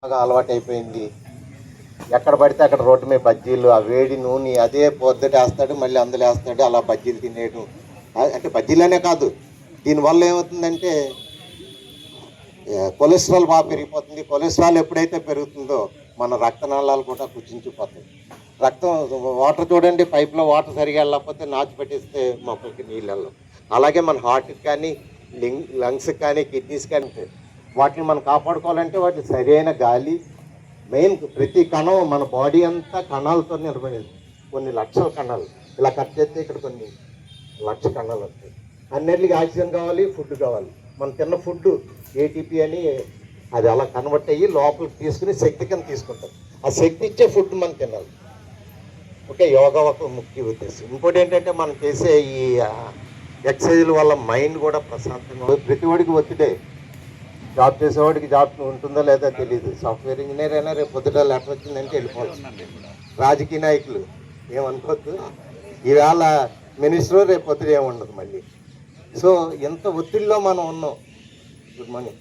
బాగా అలవాటు అయిపోయింది. ఎక్కడ పడితే అక్కడ రోడ్డు మీద బజ్జీలు, ఆ వేడి నూనె అదే పొద్దుట వేస్తాడు, మళ్ళీ అందులో వేస్తాడు, అలా బజ్జీలు తినేయడం. అంటే బజ్జీలనే కాదు, దీనివల్ల ఏమవుతుందంటే కొలెస్ట్రాల్ బాగా పెరిగిపోతుంది. కొలెస్ట్రాల్ ఎప్పుడైతే పెరుగుతుందో మన రక్తనాళాలు కూడా కుచించిపోతాయి. రక్తం వాటర్ చూడండి, పైప్లో వాటర్ సరిగా వెళ్ళకపోతే నాచు పెట్టిస్తే మొక్కలకి నీళ్ళు వెళ్ళవు. అలాగే మన హార్ట్కి కానీ లంగ్స్కి కానీ కిడ్నీస్ కానీ వాటిని మనం కాపాడుకోవాలంటే వాటి సరైన గాలి మెయిన్. ప్రతి కణం మన బాడీ అంతా కణాలతో నిలబడేది. కొన్ని లక్షల కణాలు ఇలా కట్ చేస్తే ఇక్కడ కొన్ని లక్ష కణాలు వస్తాయి. అన్నిటికీ ఆక్సిజన్ కావాలి, ఫుడ్ కావాలి. మనం తిన్న ఫుడ్ ఏటీపీ అని అది అలా కన్వర్ట్ అయ్యి లోపలికి తీసుకుని శక్తి కింద తీసుకుంటాం. ఆ శక్తి ఇచ్చే ఫుడ్ మనం తినాలి. ఓకే, యోగా ఒక ముఖ్య ఉద్దేశం. ఇంకోటి ఏంటంటే మనం చేసే ఈ ఎక్సర్సైజుల వల్ల మైండ్ కూడా ప్రశాంతంగా. ప్రతి వాడికి ఒత్తిడే. జాబ్ చేసేవాడికి జాబ్ ఉంటుందో లేదో తెలియదు. సాఫ్ట్వేర్ ఇంజనీర్ అయినా రేపు పొద్దుట లెటర్ వచ్చిందంటే వెళ్ళిపోవాలి. రాజకీయ నాయకులు ఏమనుకోవద్దు, ఈవేళ మినిస్టర్ రేపు పొద్దుట ఏముండదు మళ్ళీ. సో ఎంత ఒత్తిడిలో మనం ఉన్నాం. Good morning.